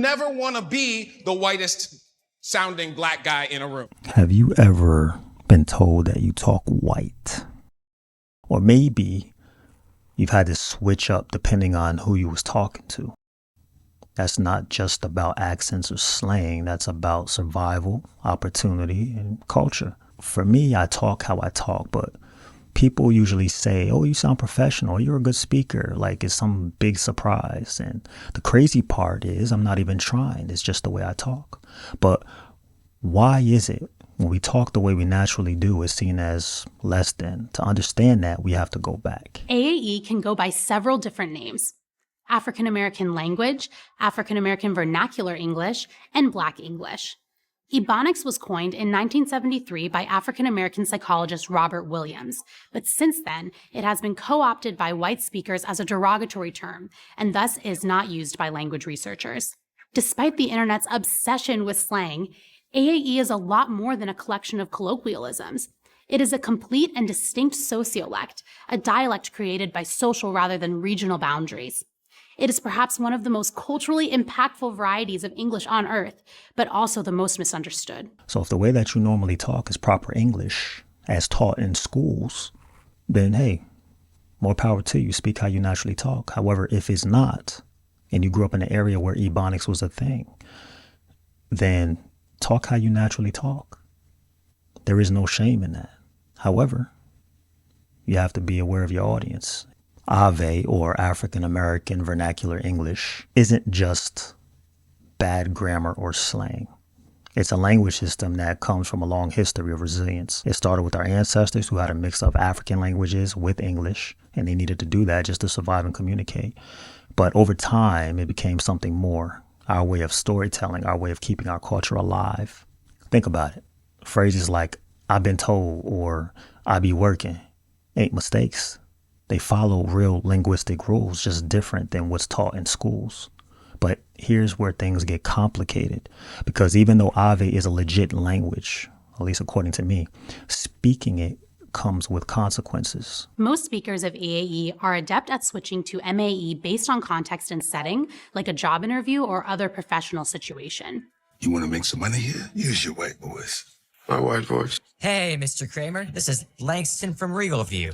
never want to be the whitest sounding black guy in a room. Have you ever been told that you talk white? Or maybe you've had to switch up depending on who you was talking to. That's not just about accents or slang. That's about survival, opportunity, and culture. For me, I talk how I talk, but people usually say, oh, you sound professional, you're a good speaker, like it's some big surprise. And the crazy part is I'm not even trying. It's just the way I talk. But why is it when we talk the way we naturally do is seen as less than? To understand that, we have to go back. AAE can go by several different names: African American Language, African American Vernacular English, and Black English. Ebonics was coined in 1973 by African American psychologist Robert Williams, but since then, it has been co-opted by white speakers as a derogatory term, and thus is not used by language researchers. Despite the internet's obsession with slang, AAE is a lot more than a collection of colloquialisms. It is a complete and distinct sociolect, a dialect created by social rather than regional boundaries. It is perhaps one of the most culturally impactful varieties of English on earth, but also the most misunderstood. So if the way that you normally talk is proper English, as taught in schools, then hey, more power to you. Speak how you naturally talk. However, if it's not, and you grew up in an area where Ebonics was a thing, then talk how you naturally talk. There is no shame in that. However, you have to be aware of your audience. AAVE, or African American Vernacular English, isn't just bad grammar or slang. It's a language system that comes from a long history of resilience. It started with our ancestors who had a mix of African languages with English, and they needed to do that just to survive and communicate. But over time, it became something more, our way of storytelling, our way of keeping our culture alive. Think about it. Phrases like, I've been told, or I be working, ain't mistakes. They follow real linguistic rules, just different than what's taught in schools. But here's where things get complicated, because even though AAVE is a legit language, at least according to me, speaking it comes with consequences. Most speakers of AAE are adept at switching to MAE based on context and setting, like a job interview or other professional situation. You want to make some money here? Use your white voice. My white voice. Hey, Mr. Kramer, this is Langston from Regal View.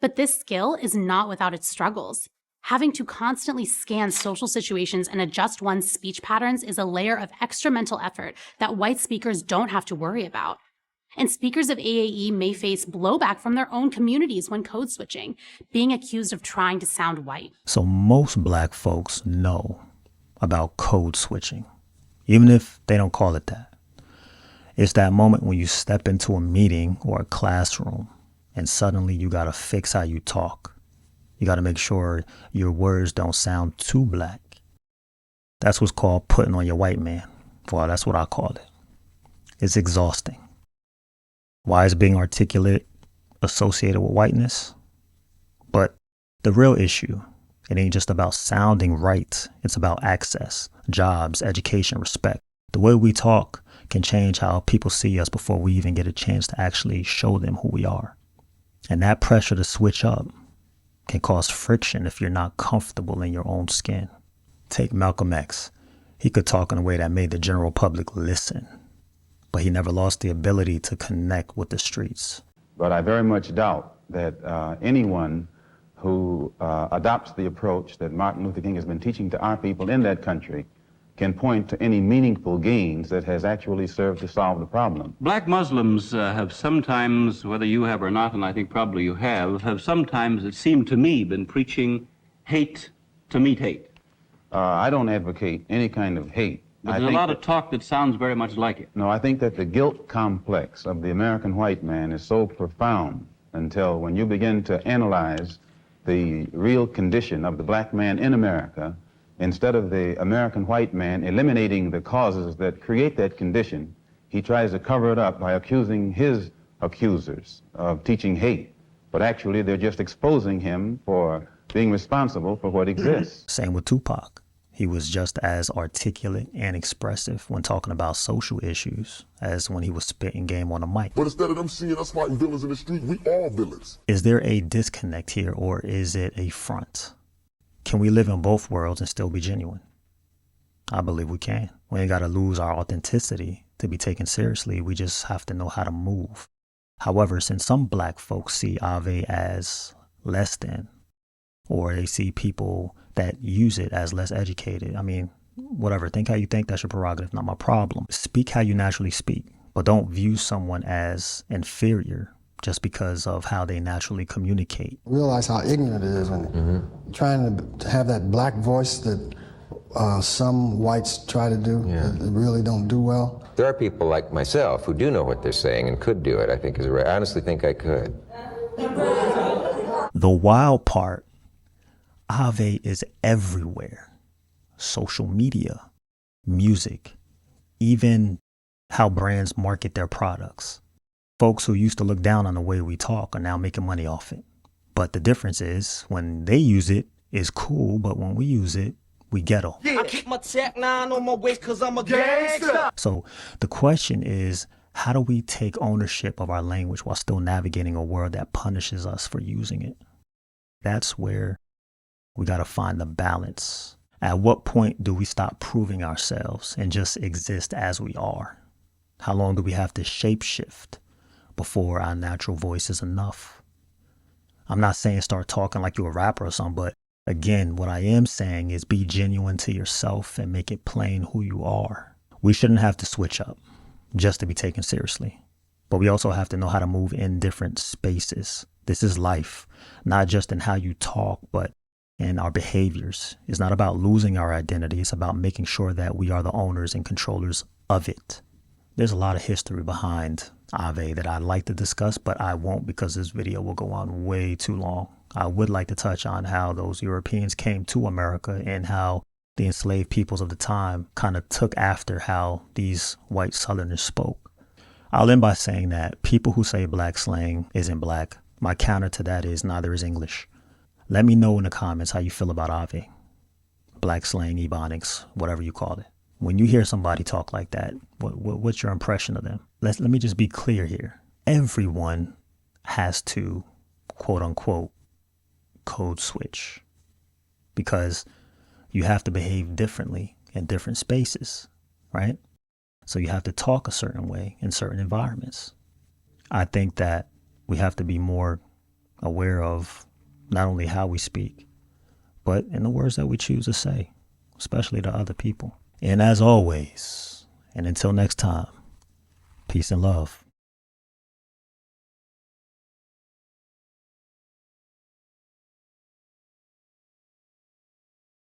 But this skill is not without its struggles. Having to constantly scan social situations and adjust one's speech patterns is a layer of extra mental effort that white speakers don't have to worry about. And speakers of AAE may face blowback from their own communities when code switching, being accused of trying to sound white. So most black folks know about code switching, even if they don't call it that. It's that moment when you step into a meeting or a classroom and suddenly you got to fix how you talk. You got to make sure your words don't sound too black. That's what's called putting on your white man. Well, that's what I call it. It's exhausting. Why is being articulate associated with whiteness? But the real issue, it ain't just about sounding right. It's about access, jobs, education, respect. The way we talk can change how people see us before we even get a chance to actually show them who we are. And that pressure to switch up can cause friction if you're not comfortable in your own skin. Take Malcolm X. He could talk in a way that made the general public listen, but he never lost the ability to connect with the streets. But I very much doubt that anyone who adopts the approach that Martin Luther King has been teaching to our people in that country can point to any meaningful gains that has actually served to solve the problem. Black Muslims have sometimes, whether you have or not, and I think probably you have sometimes, it seemed to me, been preaching hate to meet hate. I don't advocate any kind of hate. But there's a lot of talk that sounds very much like it. No, I think that the guilt complex of the American white man is so profound until when you begin to analyze the real condition of the black man in America, instead of the American white man eliminating the causes that create that condition, he tries to cover it up by accusing his accusers of teaching hate. But actually, they're just exposing him for being responsible for what exists. Same with Tupac. He was just as articulate and expressive when talking about social issues as when he was spitting game on a mic. But instead of them seeing us fighting villains in the street, we all villains. Is there a disconnect here, or is it a front? Can we live in both worlds and still be genuine? I believe we can. We ain't got to lose our authenticity to be taken seriously. We just have to know how to move. However, since some black folks see AAVE as less than, or they see people that use it as less educated, I mean, whatever, think how you think, that's your prerogative, not my problem. Speak how you naturally speak, but don't view someone as inferior just because of how they naturally communicate. Realize how ignorant it is when trying to have that black voice that some whites try to do, that really don't do well. There are people like myself who do know what they're saying and could do it, I think is right. I honestly think I could. The wild part, AAVE is everywhere. Social media, music, even how brands market their products. Folks who used to look down on the way we talk are now making money off it. But the difference is when they use it, it's cool, but when we use it, we ghetto. I keep my Tech 9 on my waist cause I'm a gangster. So the question is, how do we take ownership of our language while still navigating a world that punishes us for using it? That's where we got to find the balance. At what point do we stop proving ourselves and just exist as we are? How long do we have to shapeshift before our natural voice is enough? I'm not saying start talking like you're a rapper or something, but again, what I am saying is be genuine to yourself and make it plain who you are. We shouldn't have to switch up just to be taken seriously, but we also have to know how to move in different spaces. This is life, not just in how you talk, but in our behaviors. It's not about losing our identity. It's about making sure that we are the owners and controllers of it. There's a lot of history behind AAVE that I'd like to discuss, but I won't because this video will go on way too long. I would like to touch on how those Europeans came to America and how the enslaved peoples of the time kind of took after how these white Southerners spoke. I'll end by saying that people who say black slang isn't black, my counter to that is neither is English. Let me know in the comments how you feel about AAVE, black slang, ebonics, whatever you call it. When you hear somebody talk like that, what's your impression of them? Let me just be clear here. Everyone has to, quote unquote, code switch because you have to behave differently in different spaces, right? So you have to talk a certain way in certain environments. I think that we have to be more aware of not only how we speak, but in the words that we choose to say, especially to other people. And as always, and until next time, peace and love.